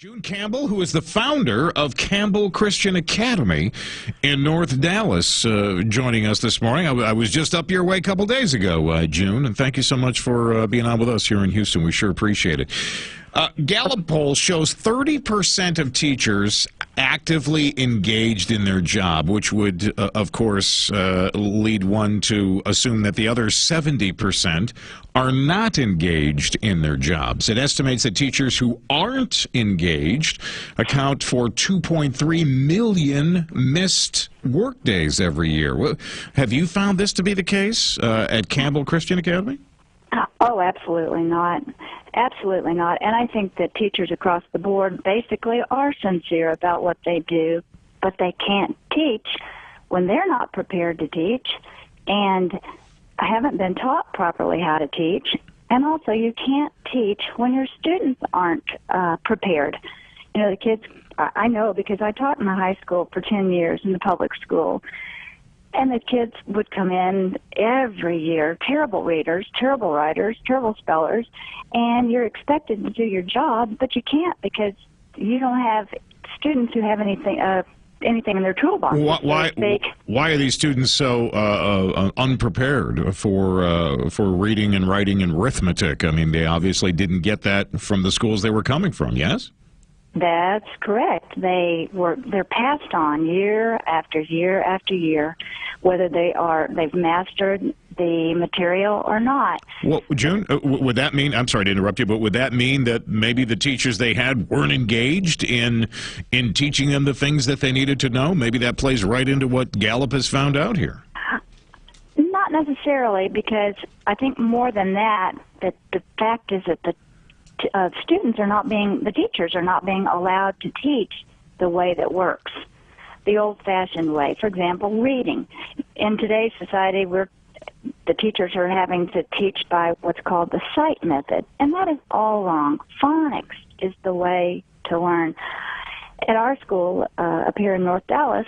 June Campbell, who is the founder of Campbell Christian Academy in North Dallas, joining us this morning. I was just up your way a couple days ago, June, and thank you so much for being on with us here in Houston. We sure appreciate it. Gallup poll shows 30% of teachers actively engaged in their job, which would, of course, lead one to assume that the other 70% are not engaged in their jobs. It estimates that teachers who aren't engaged account for 2.3 million missed work days every year. Have you found this to be the case at Campbell Christian Academy? Oh, absolutely not. Absolutely not. And I think that teachers across the board basically are sincere about what they do, but they can't teach when they're not prepared to teach and haven't been taught properly how to teach. And also, you can't teach when your students aren't prepared. You know, the kids, I know because I taught in the high school for 10 years in the public school. And the kids would come in every year, terrible readers, terrible writers, terrible spellers, and you're expected to do your job, but you can't because you don't have students who have anything in their toolbox. Why are these students so unprepared for reading and writing and arithmetic? I mean, they obviously didn't get that from the schools they were coming from, yes? That's correct. They're passed on year after year after year, whether they've mastered the material or not. Well, June, would that mean, I'm sorry to interrupt you, but would that mean that maybe the teachers they had weren't engaged in teaching them the things that they needed to know? Maybe that plays right into what Gallup has found out here. Not necessarily, because I think more than that the fact is that the teachers are not being allowed to teach the way that works, the old-fashioned way. For example, reading. In today's society, the teachers are having to teach by what's called the sight method, and that is all wrong. Phonics is the way to learn. At our school up here in North Dallas,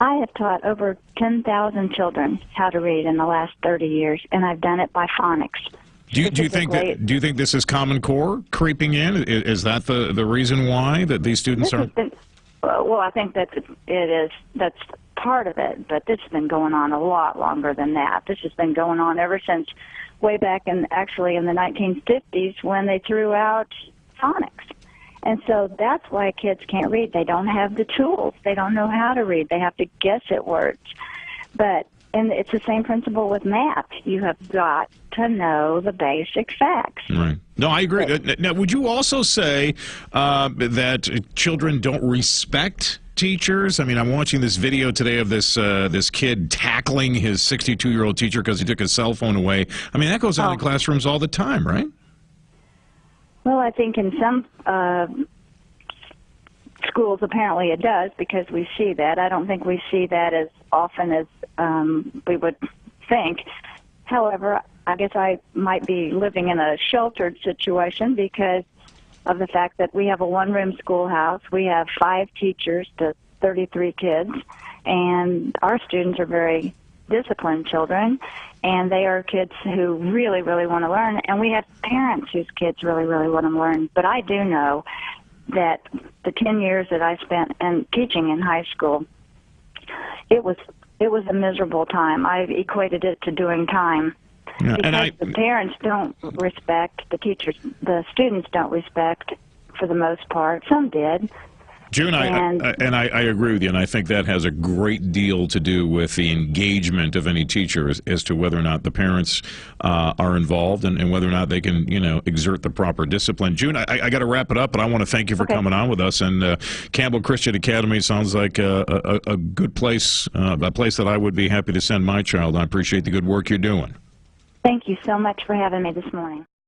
I have taught over 10,000 children how to read in the last 30 years, and I've done it by phonics. Do you think this is Common Core creeping in? Is that the reason why that these students are? Well, I think that it is. That's part of it, but this has been going on a lot longer than that. This has been going on ever since way back in the 1950s when they threw out phonics. And so that's why kids can't read. They don't have the tools. They don't know how to read. They have to guess at words. And it's the same principle with math. You have got to know the basic facts. Right. No, I agree. Now, would you also say that children don't respect teachers? I mean, I'm watching this video today of this kid tackling his 62-year-old teacher because he took his cell phone away. I mean, that goes on in classrooms all the time, right? Well, I think in some schools, apparently it does, because we see that. I don't think we see that as often as we would think. However, I guess I might be living in a sheltered situation because of the fact that we have a one-room schoolhouse. We have 5 teachers to 33 kids, and our students are very disciplined children, and they are kids who really, really want to learn, and we have parents whose kids really, really want to learn. But I do know that the 10 years that I spent teaching in high school, it was a miserable time. I equated it to doing time. Yeah, because the parents don't respect the teachers. The students don't respect, for the most part. Some did. June, I agree with you, and I think that has a great deal to do with the engagement of any teacher as to whether or not the parents are involved and whether or not they can, exert the proper discipline. June, I got to wrap it up, but I want to thank you for coming on with us. And Campbell Christian Academy sounds like a good place, a place that I would be happy to send my child. I appreciate the good work you're doing. Thank you so much for having me this morning.